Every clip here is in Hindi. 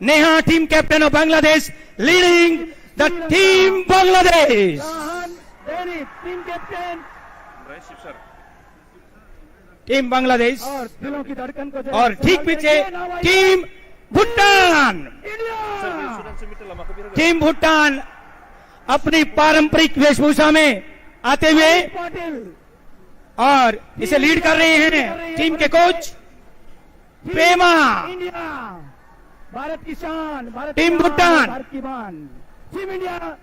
Neha, team captain of Bangladesh, leading the team Bangladesh. Team captain team Bangladesh और दिलों की धड़कन को और ठीक पीछे टीम भूटान। टीम भूटान अपनी पारंपरिक वेशभूषा में आते हुए पाटिल और इसे लीड कर रहे हैं टीम के कोच प्रेमा। इंडिया भारत की शान, भारत टीम की आन, भूटान। भारत की मान। टीम इंडिया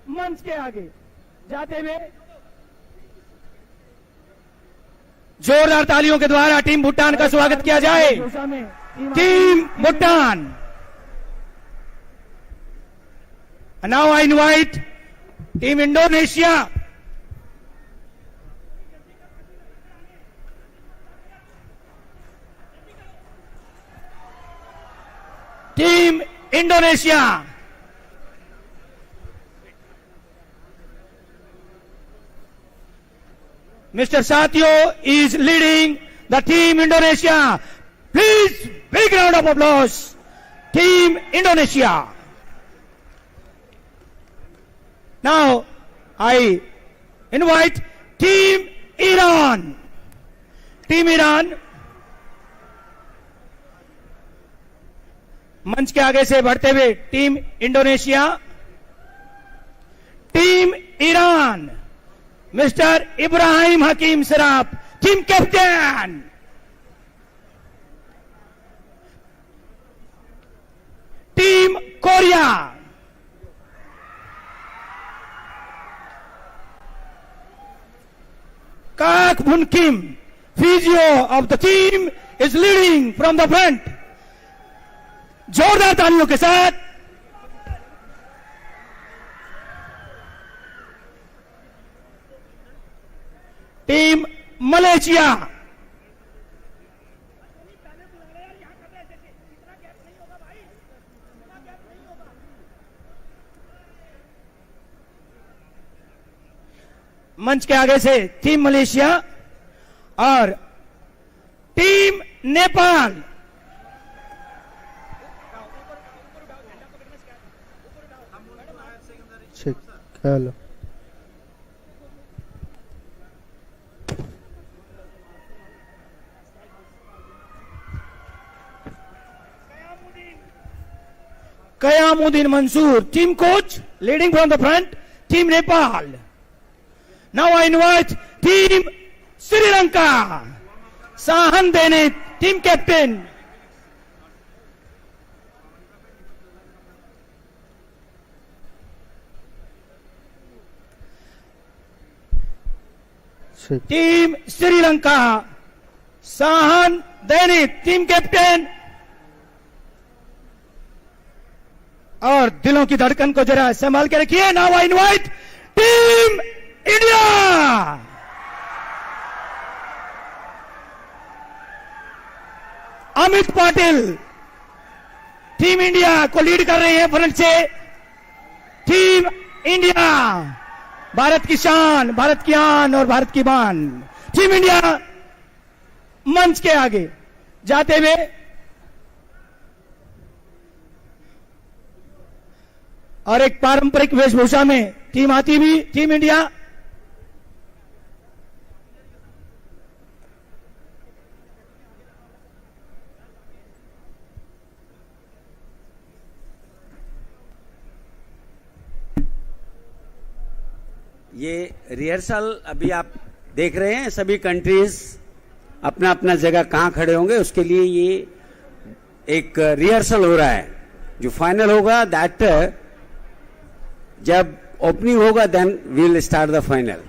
मंच के आगे जाते हुए जोरदार तालियों के द्वारा टीम भूटान का स्वागत किया जाए। Team Bhutan. Now I invite team Indonesia. Team Indonesia. Mr. Satyo is leading the team Indonesia. Please, big round of applause. Team Indonesia. Now, I invite Team Iran. Team Iran. मंच के आगे से बढ़ते हुए team Indonesia. Team Iran, mister Ibrahim Hakim Saraf, team captain. Team Korea, काक भुन Kim, physio of the team, is leading from the front. जोरदार तालियों के साथ टीम मलेशिया। मंच के आगे से टीम मलेशिया और team Nepal. Hello Qayamuddin Mansoor, team coach, leading from the front, team Nepal. Now I invite team Sri Lanka, Sahan Denit, team captain. Team Sri Lanka, Sahan Denit, team captain. और दिलों की धड़कन को जरा संभाल के रखिए। Now I invite team India. Amit Patil team India को लीड कर रहे हैं फ्रंट से। टीम इंडिया भारत की शान, भारत की आन और भारत की मान। टीम इंडिया मंच के आगे जाते हुए और एक पारंपरिक वेशभूषा में टीम आती हुई टीम इंडिया। ये रिहर्सल अभी आप देख रहे हैं, सभी कंट्रीज अपना अपना जगह कहां खड़े होंगे उसके लिए ये एक रिहर्सल हो रहा है। जो फाइनल होगा दैट जब ओपनिंग होगा then we will start the final.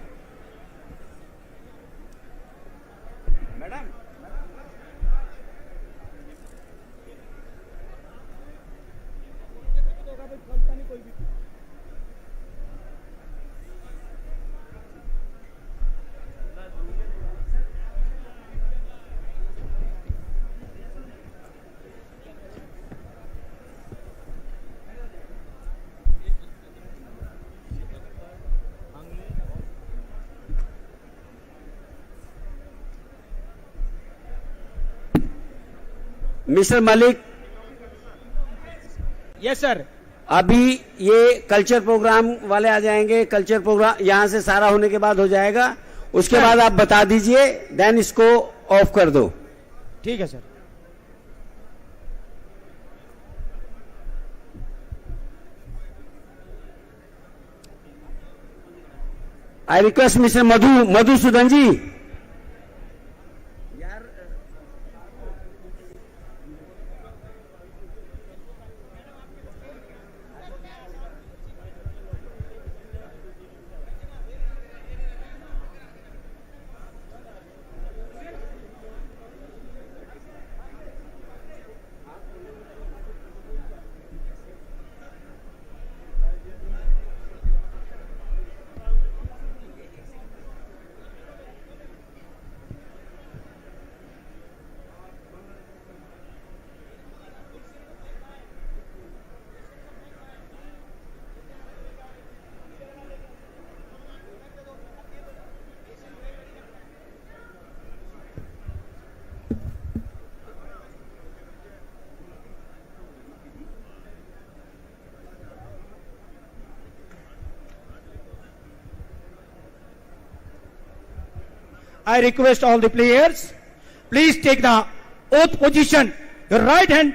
Mr. Malik, yes sir. अभी ये कल्चर प्रोग्राम वाले आ जाएंगे, कल्चर प्रोग्राम यहां से सारा होने के बाद हो जाएगा, उसके बाद आप बता दीजिए, देन इसको ऑफ कर दो। ठीक है sir. I request mister Madhusudan ji. I request all the players, please take the oath position. Your right hand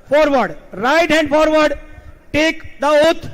forward. Right hand forward. Take the oath.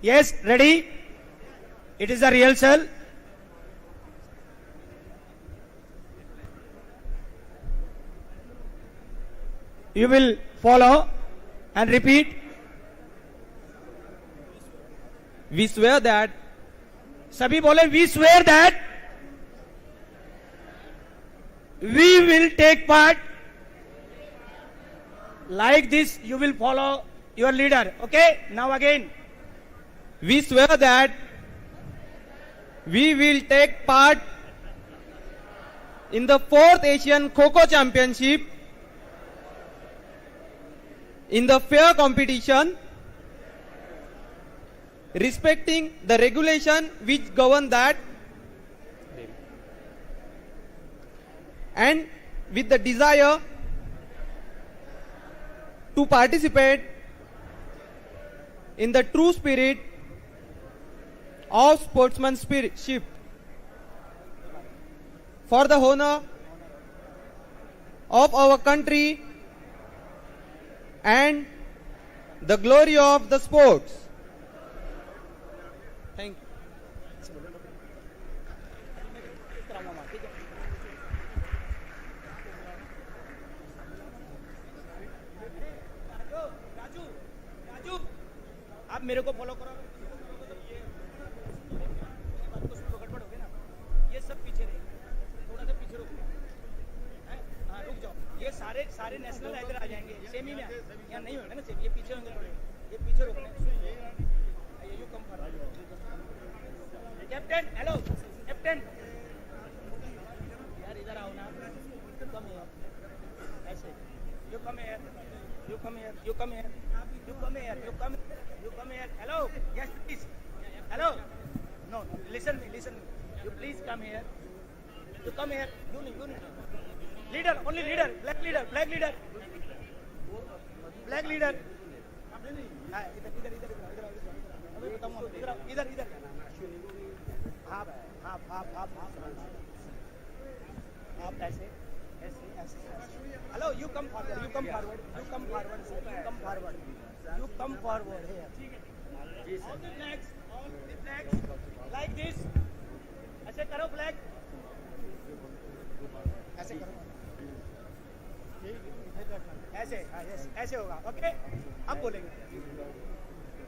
Yes, ready? It is a rehearsal. You will follow and repeat. We swear that सभी बोले, we swear that we will take part. Like this, you will follow your leader. Okay? Now again. we swear that we will take part in the 4th Asian Kho-Kho Championship in the fair competition, respecting the regulation which govern that, and with the desire to participate in the true spirit of sportsmanship for the honor of our country and the glory of the sports. Thank you. Raju, आप मेरे को फॉलो करो। गड़बड़ हो गया ना, ये सब पीछे रहे, थोड़ा सा पीछे रुक। हाँ, रुक जाओ। ये सारे नेशनल इधर आ जाएंगे, सेमी में यहाँ नहीं होगा ना सेमी, ये पीछे होंगे थोड़े, ये पीछे रुकने। You come forward. Captain, hello captain, यार इधर आओ ना, कम हियर, ऐसे, you come here, you come here, you come here, you come here, you come here, hello, yes please, hello, no, listen me, you please come here, you come here, you leader, only leader, black leader, हाँ, इधर, आप ऐसे, hello, you come forward here. All the flags, like this. ऐसे करो फ्लैग, ऐसे करो, ऐसे ऐसे हाँ, ऐसे होगा। ओके, अब बोलेंगे।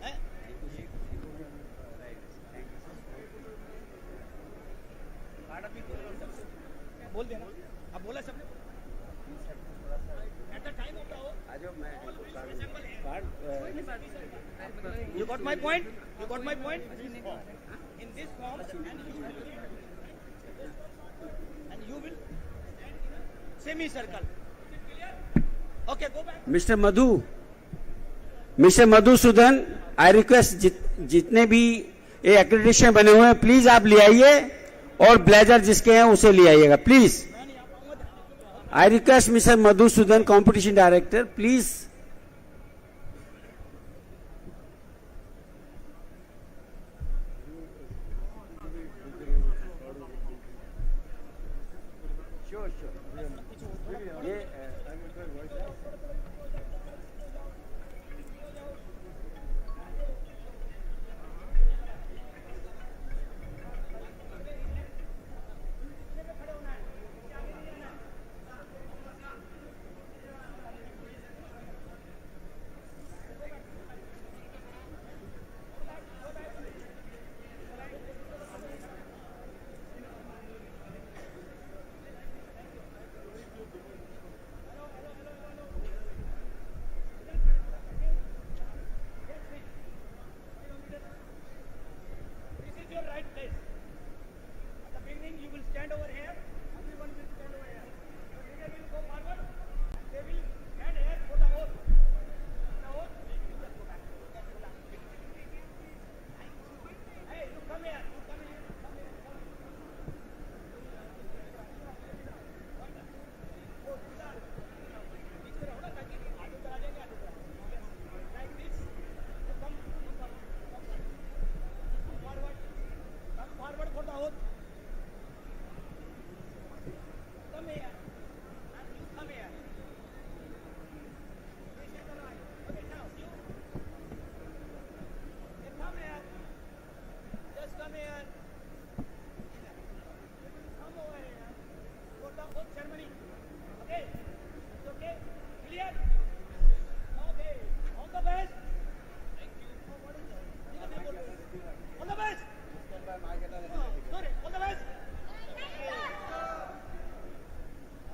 हैं? बोल देना, अब बोला सबने। At the time of the oath, you got my point? You got my point? In this form, and you will stand in a semicircle. Okay, go back. Mister Madhusudan, I request जितने भी ये एक्रेडिटेशन बने हुए हैं प्लीज आप ले आइए, और ब्लेजर जिसके हैं उसे ले आइएगा please. I request mister Madhusudan, competition director, please. This is your right place. At the beginning, you will stand over here. Everyone will stand over here. Your leader will go forward. They will stand here for the oath. The oath, you just go back. Hey, you come here. You come here. Come here. Like this. You come forward. Come forward for the oath. Come here. And you come here. This is the right. Okay, now you. You come here. Just come here. Come over here for the oath ceremony. Okay? It's okay? Clear? Okay. All the best. Thank you. What is that? All the best. Sorry, all the best.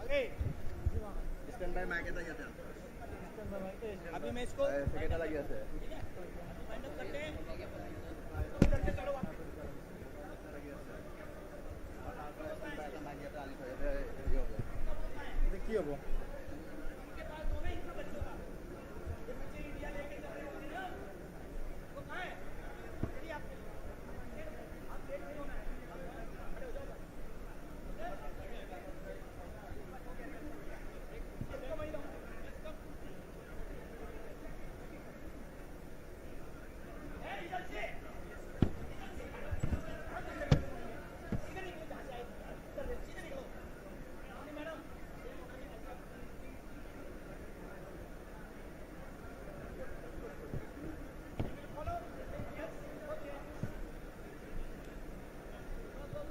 Okay. अभी मैं इसको वाइंड अप करते हैं। इधर से चलो आप। देखिए वो उनके पास तो नहीं इतना बच्चों का। ये बच्चे इंडिया लेके चल रहे होते हैं ना, वो कहाँ है? चलिए आप लेट नहीं होना है। खड़े हो जाओ। इसको वहीं रहो। इसको इधर से इधर निकलो, जहाँ से आए इधर सीधे निकलो। Madam follow? Yes? Okay. Go.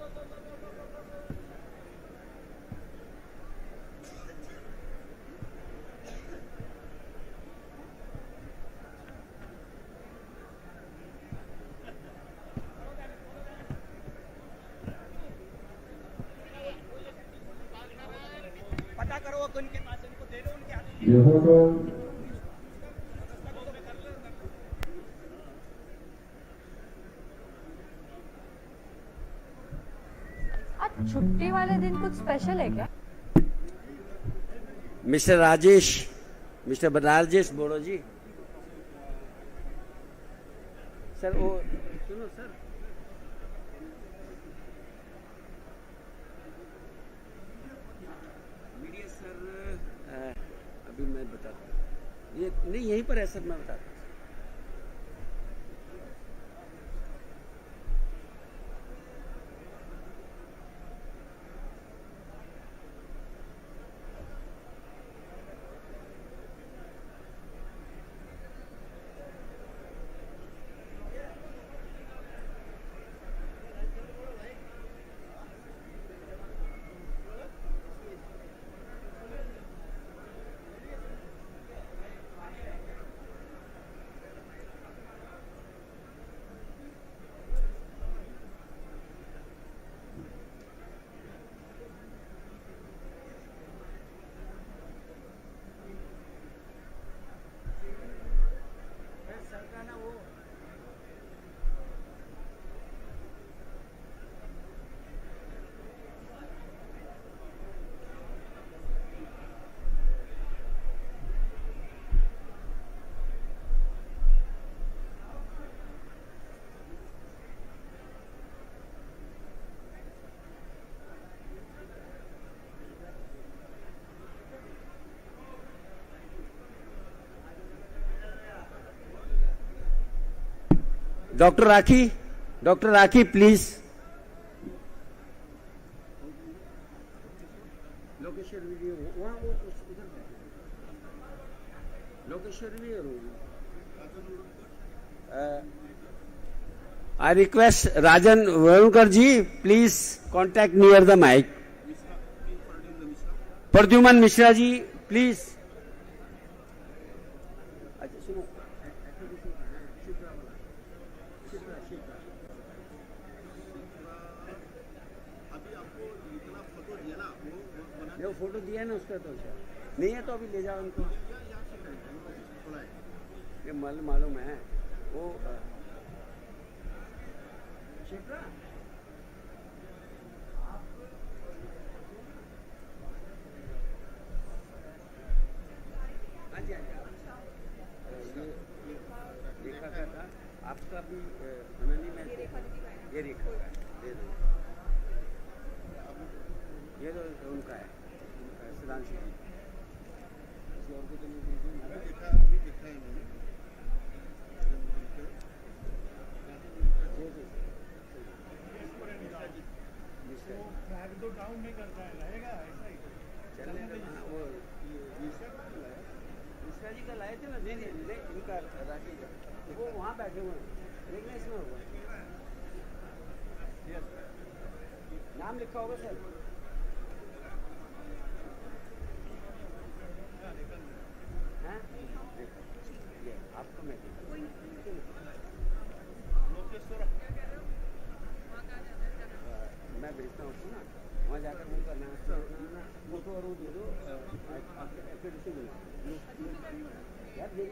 पता करो वो उनके पास, इनको दे दो, उनके हाथ में। आज छुट्टी वाले दिन कुछ स्पेशल है क्या? मिस्टर राजेश बोड़ो जी। सर वो सुनो सर, मीडिया सर, अभी मैं बताता हूँ, ये नहीं यहीं पर है सर, मैं बताता हूँ। Doctor rakhi please. Lokeshwar video वहाँ वो उधर Lokeshwar video. I request Rajan Varunkar ji, please contact near the mic. Pradyuman Mishra ji, please. जो फोटो दिया है ना उसका तो नहीं है तो अभी ले जाओ उनको। ये मालूम है वो शिप्रा हाँ जी ये रेखा का था आपका भी अनन्या में ये रेखा का दे दो ये तो उनका है सुधांशु जी किसी और को तो नहीं दीजिए देखा है मैंने फ्लैग तो डाउन नहीं करता है रहेगा ऐसा ही चलने वो मिश्रा जी का लाए थे ना नहीं इनका राखी वो वहाँ बैठे हुए हैं लेकिन इसमें होगा नाम लिखा होगा सर। हैं ये आपको मैं मैं भेजता हूँ ना वहाँ जाकर वो करना फोटो और वो दे दो यार दे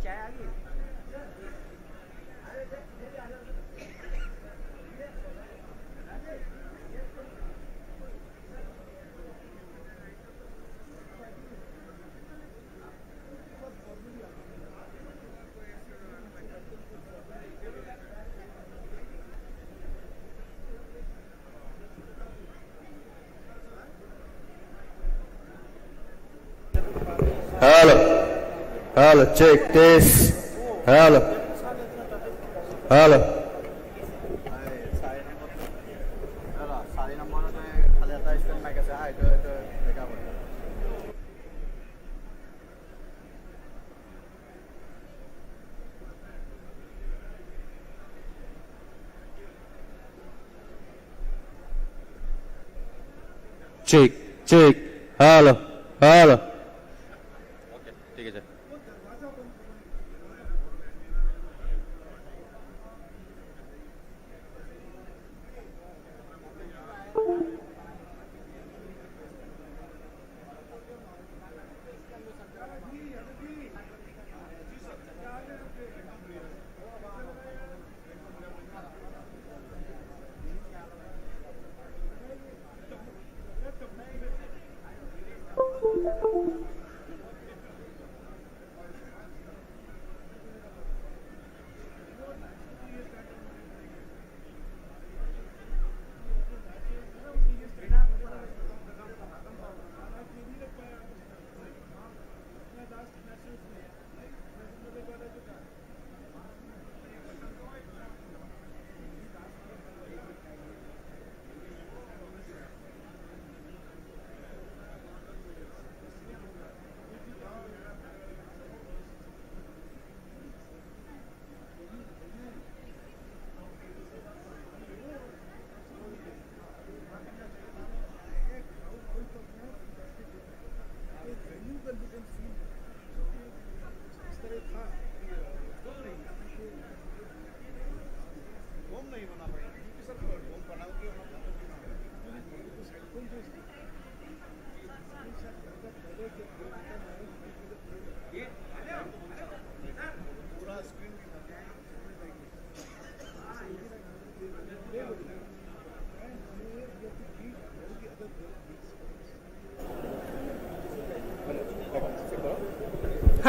चाय आ गई Hello, check this. Hello. Check. Hello. Okay ठीक है sir.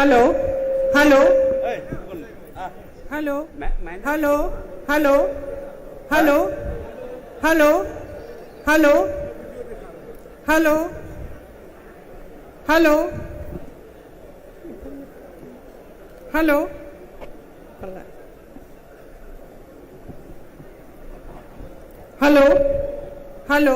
Hello hello hello hello hello hello hello hello hello hello hello hello hello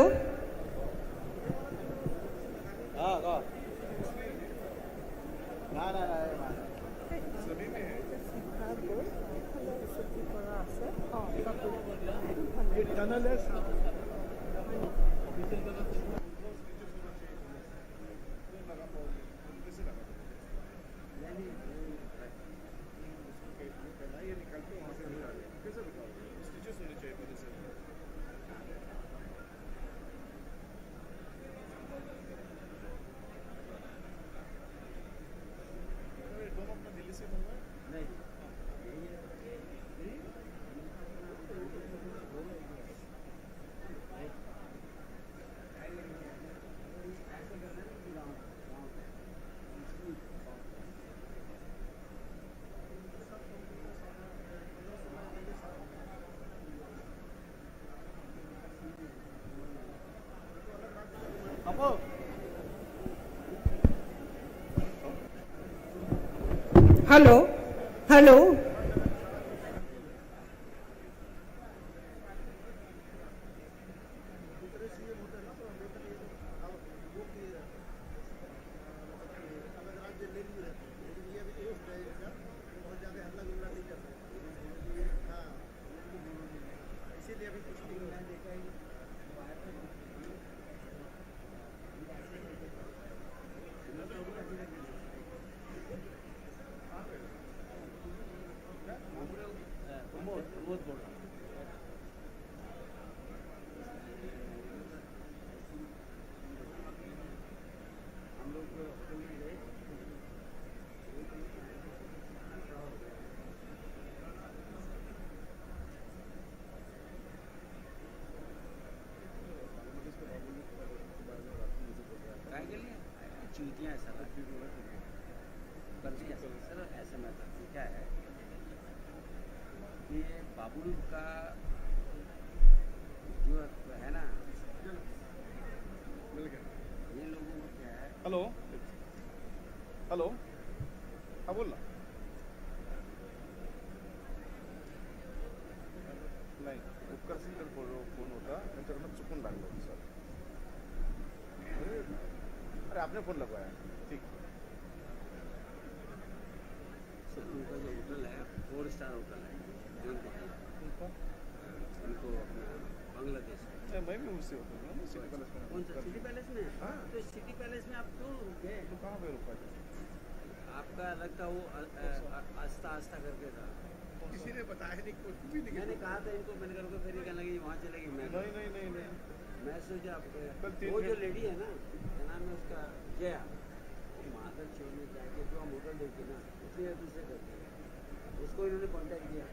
hello hello चीटियां ऐसा करती है सर, ऐसा मैं करती क्या है कि बाबुल का जो है ना, ये लोगों को क्या है। हेलो हेलो, हाँ बोल ना। नाही उपकार सिंगल फोन होता, त्यांच्याकडनं चुकून लागलो होतं सर। अरे आपने फोन लगवाया, ठीक। सर उनका जो होटल है 4 स्टार होटल है, उनको अपना बांग्लादेश मैं भी उसी होटल में, सिटी पैलेस में। कौन सा सिटी पैलेस में? हाँ। तो सिटी पैलेस में आप क्यों रुके? तो कहाँ पे रुका है? आपका अलग था, वो आस्था आस्था करके था। किसी ने बताया नहीं, कुछ भी नहीं। मैंने कहा था इनको, मैंने कहा फिर ये कहने लगी वहाँ चलेगी। मैं नहीं मैं सोचा कल 3 वो जो लेडी है ना, क्या नाम है उसका, जया, वो माधव चौक में जाके जो हम होटल देखी ना, उसने दूसरे करते हैं, उसको इन्होंने कॉन्टैक्ट किया।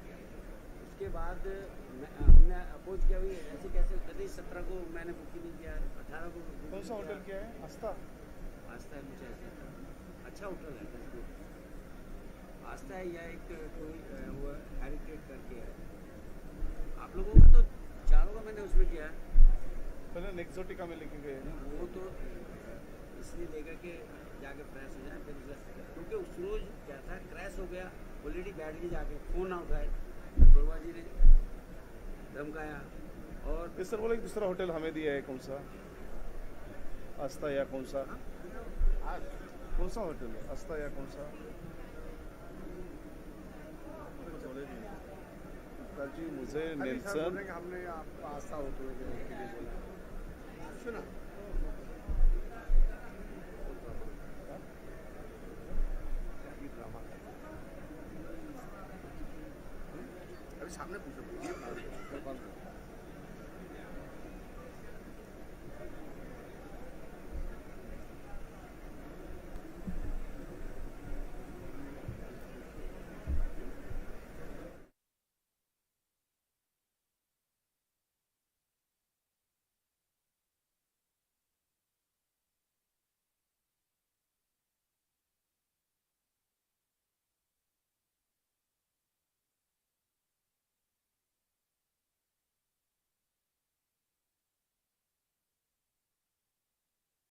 उसके बाद हमने अपोज किया, भाई ऐसे कैसे कभी 17 को मैंने बुकिंग नहीं किया, 18 को कौन सा होटल क्या है? आस्था आस्था है, मुझे ऐसे अच्छा होटल है आस्था है, या एक कोई वो हेरिटेज करके है। आप लोगों को तो चारों का मैंने उसमें किया है, पहले नेक्सोटिका में लेके गए ना, वो तो इसलिए लेकर के जाके फ्रेश हो जाए फिर, क्योंकि उस रोज क्या था, क्रैश हो गया, ऑलरेडी बैठ के जाके फ़ोन ना उठाए, गुरबा जी ने धमकाया। और इस सर बोले दूसरा होटल हमें दिया है, कौन सा? आस्था या कौन सा? कौन सा होटल है? आस्था या कौन सा? जी मुझे नेल्सन, हमने आपको आस्था होटल के लिए बोला, सुना